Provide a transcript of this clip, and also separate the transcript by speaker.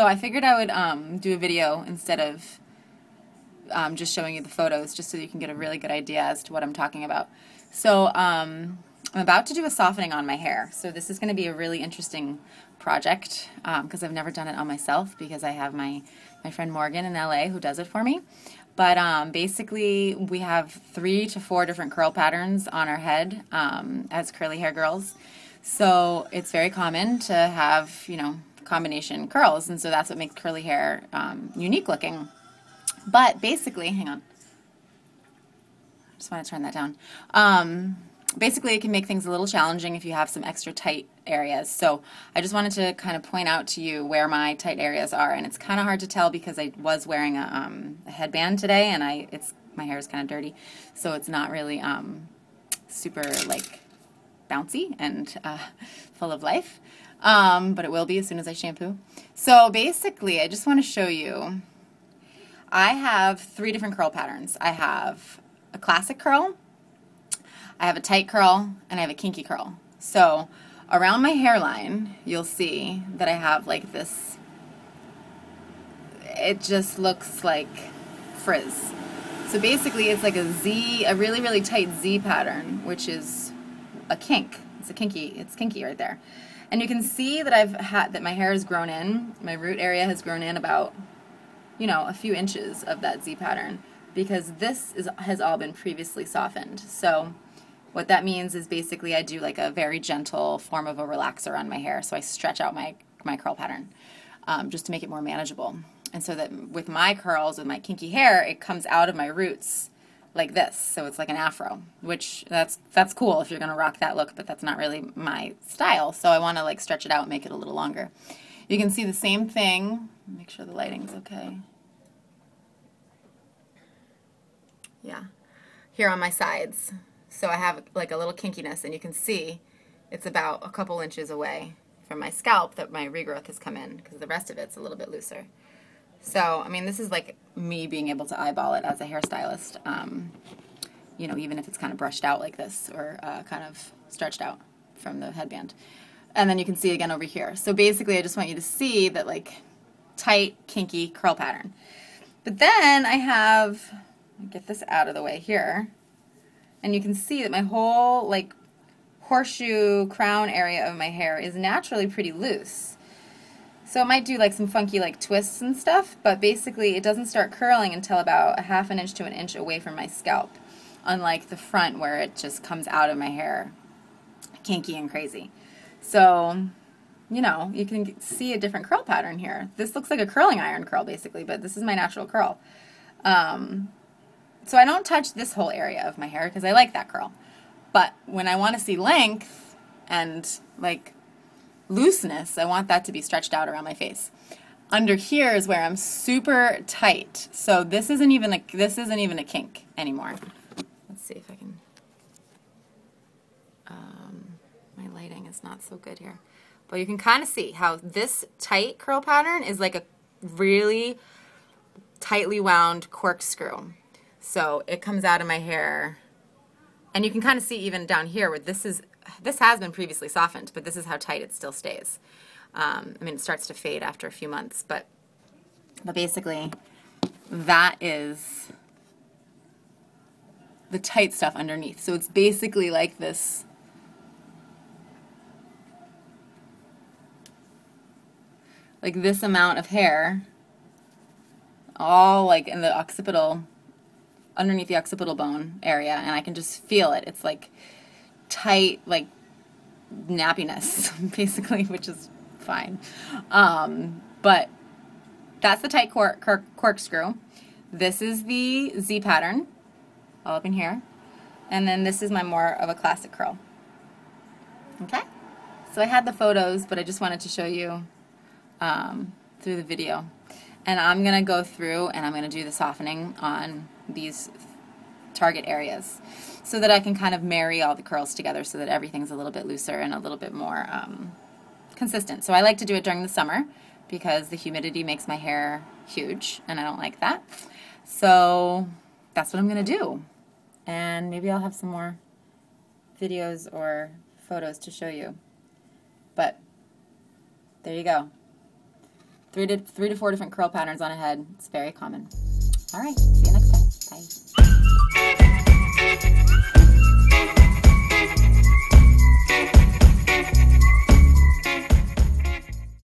Speaker 1: So I figured I would do a video instead of just showing you the photos, just so you can get a really good idea as to what I'm talking about. So I'm about to do a softening on my hair. So this is going to be a really interesting project because I've never done it on myself, because I have my friend Morgan in LA who does it for me. But basically we have 3 to 4 different curl patterns on our head as curly hair girls. So it's very common to have, you know, combination curls, and so that's what makes curly hair unique looking. But basically, hang on, I just want to turn that down. Basically, it can make things a little challenging if you have some extra tight areas. So I just wanted to kind of point out to you where my tight areas are, and it's kind of hard to tell because I was wearing a headband today, and my hair is kind of dirty, so it's not really super like bouncy and full of life, but it will be as soon as I shampoo. So basically, I just want to show you, I have 3 different curl patterns. I have a classic curl, I have a tight curl, and I have a kinky curl. So around my hairline, you'll see that I have like this, it just looks like frizz. So basically it's like a really, really tight Z pattern, which is a kink. It's kinky right there. And you can see that my hair has grown in, my root area has grown in about, you know, a few inches of that Z pattern, because this has all been previously softened. So what that means is basically I do like a very gentle form of a relaxer on my hair. So I stretch out my curl pattern just to make it more manageable. And so that with my curls, with my kinky hair, it comes out of my roots like this. So it's like an afro, which that's cool if you're going to rock that look, but that's not really my style. So I want to like stretch it out and make it a little longer. You can see the same thing. Make sure the lighting's okay. Yeah. Here on my sides. So I have like a little kinkiness, and you can see it's about a couple inches away from my scalp that my regrowth has come in, because the rest of it's a little bit looser. So, I mean, this is like me being able to eyeball it as a hairstylist, you know, even if it's kind of brushed out like this, or kind of stretched out from the headband. And then you can see again over here. So basically I just want you to see that like tight, kinky curl pattern. But then I have, get this out of the way here, and you can see that my whole like horseshoe crown area of my hair is naturally pretty loose. So it might do like some funky like twists and stuff, but basically it doesn't start curling until about 1/2 inch to 1 inch away from my scalp, unlike the front where it just comes out of my hair kinky and crazy. So, you know, you can see a different curl pattern here. This looks like a curling iron curl basically, but this is my natural curl. So I don't touch this whole area of my hair because I like that curl. But when I want to see length and like looseness, I want that to be stretched out around my face. Under here is where I'm super tight. So this isn't even a kink anymore. Let's see if I can. My lighting is not so good here, but you can kind of see how this tight curl pattern is like a really tightly wound corkscrew. So it comes out of my hair, and you can kind of see even down here where this has been previously softened, but this is how tight it still stays. I mean, it starts to fade after a few months, but basically that is the tight stuff underneath. So it's basically like this amount of hair, all like in the occipital, underneath the occipital bone area, and I can just feel it. It's like tight, like nappiness, basically, which is fine. But that's the tight corkscrew. This is the Z pattern, all up in here, and then this is my more of a classic curl. Okay? So I had the photos, but I just wanted to show you through the video. And I'm going to go through and I'm going to do the softening on these target areas so that I can kind of marry all the curls together so that everything's a little bit looser and a little bit more consistent. So I like to do it during the summer because the humidity makes my hair huge and I don't like that. So that's what I'm going to do. And maybe I'll have some more videos or photos to show you. But there you go. Three to four different curl patterns on a head. It's very common. All right. See you next time. Bye.